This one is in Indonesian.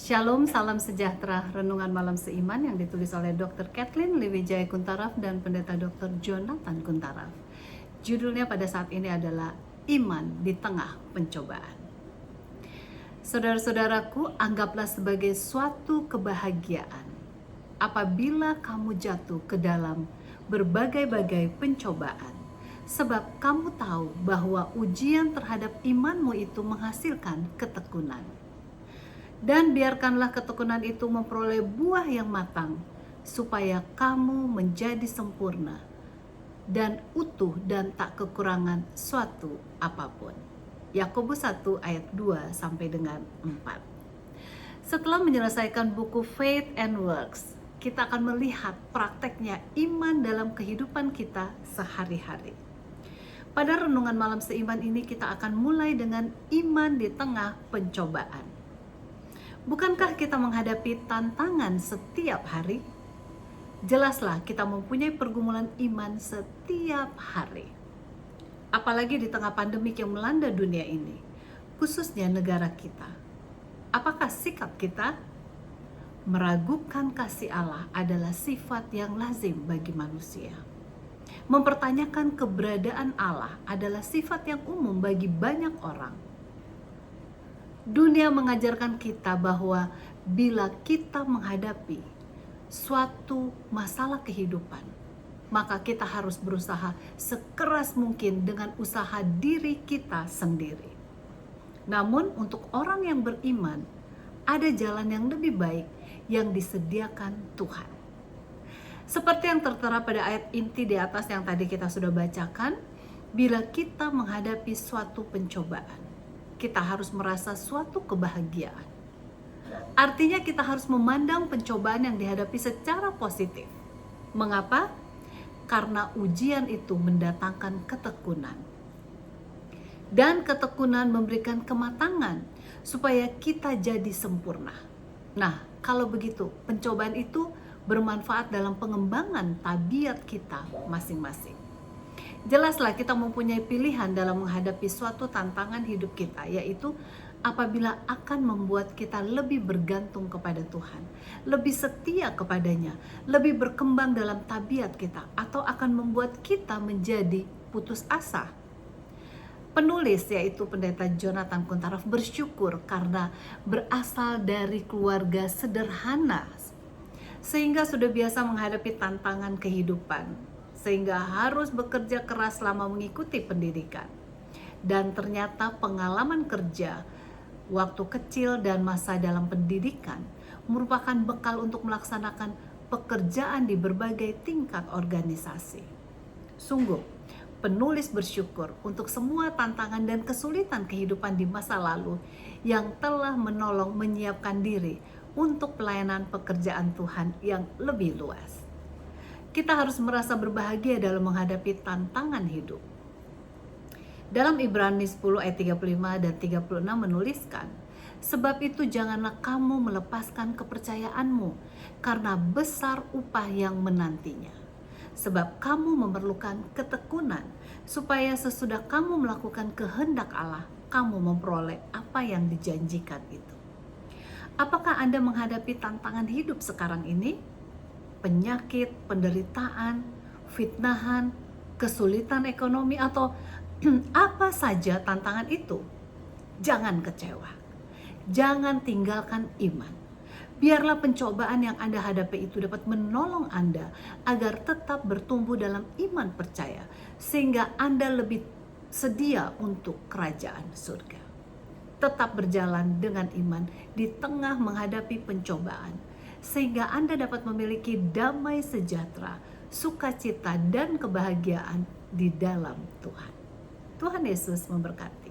Shalom, salam sejahtera. Renungan Malam Seiman yang ditulis oleh Dr. Kathleen Lewijaya Kuntaraf dan Pendeta Dr. Jonathan Kuntaraf. Judulnya pada saat ini adalah Iman di Tengah Pencobaan. Saudara-saudaraku, anggaplah sebagai suatu kebahagiaan apabila kamu jatuh ke dalam berbagai-bagai pencobaan, sebab kamu tahu bahwa ujian terhadap imanmu itu menghasilkan ketekunan. Dan biarkanlah ketekunan itu memperoleh buah yang matang, supaya kamu menjadi sempurna dan utuh dan tak kekurangan suatu apapun. Yakobus 1 ayat 2 sampai dengan 4. Setelah menyelesaikan buku Faith and Works, kita akan melihat prakteknya iman dalam kehidupan kita sehari-hari. Pada renungan malam seiman ini kita akan mulai dengan iman di tengah pencobaan. Bukankah kita menghadapi tantangan setiap hari? Jelaslah kita mempunyai pergumulan iman setiap hari. Apalagi di tengah pandemik yang melanda dunia ini, khususnya negara kita. Apakah sikap kita? Meragukan kasih Allah adalah sifat yang lazim bagi manusia. Mempertanyakan keberadaan Allah adalah sifat yang umum bagi banyak orang. Dunia mengajarkan kita bahwa bila kita menghadapi suatu masalah kehidupan, maka kita harus berusaha sekeras mungkin dengan usaha diri kita sendiri. Namun untuk orang yang beriman, ada jalan yang lebih baik yang disediakan Tuhan. Seperti yang tertera pada ayat inti di atas yang tadi kita sudah bacakan, bila kita menghadapi suatu pencobaan, kita harus merasa suatu kebahagiaan. Artinya kita harus memandang pencobaan yang dihadapi secara positif. Mengapa? Karena ujian itu mendatangkan ketekunan. Dan ketekunan memberikan kematangan supaya kita jadi sempurna. Nah, kalau begitu, pencobaan itu bermanfaat dalam pengembangan tabiat kita masing-masing. Jelaslah kita mempunyai pilihan dalam menghadapi suatu tantangan hidup kita, yaitu apabila akan membuat kita lebih bergantung kepada Tuhan, lebih setia kepadanya, lebih berkembang dalam tabiat kita, atau akan membuat kita menjadi putus asa. Penulis yaitu Pendeta Jonathan Kuntaraf bersyukur karena berasal dari keluarga sederhana, sehingga sudah biasa menghadapi tantangan kehidupan, sehingga harus bekerja keras selama mengikuti pendidikan. Dan ternyata pengalaman kerja, waktu kecil dan masa dalam pendidikan merupakan bekal untuk melaksanakan pekerjaan di berbagai tingkat organisasi. Sungguh, penulis bersyukur untuk semua tantangan dan kesulitan kehidupan di masa lalu yang telah menolong menyiapkan diri untuk pelayanan pekerjaan Tuhan yang lebih luas. Kita harus merasa berbahagia dalam menghadapi tantangan hidup. Dalam Ibrani 10 ayat 35 dan 36 menuliskan, sebab itu janganlah kamu melepaskan kepercayaanmu, karena besar upah yang menantinya. Sebab kamu memerlukan ketekunan, supaya sesudah kamu melakukan kehendak Allah, kamu memperoleh apa yang dijanjikan itu. Apakah Anda menghadapi tantangan hidup sekarang ini? Penyakit, penderitaan, fitnahan, kesulitan ekonomi, atau apa saja tantangan itu, jangan kecewa. Jangan tinggalkan iman. Biarlah pencobaan yang Anda hadapi itu dapat menolong Anda agar tetap bertumbuh dalam iman percaya, sehingga Anda lebih sedia untuk kerajaan surga. Tetap berjalan dengan iman di tengah menghadapi pencobaan, sehingga Anda dapat memiliki damai sejahtera, sukacita, dan kebahagiaan di dalam Tuhan. Tuhan Yesus memberkati.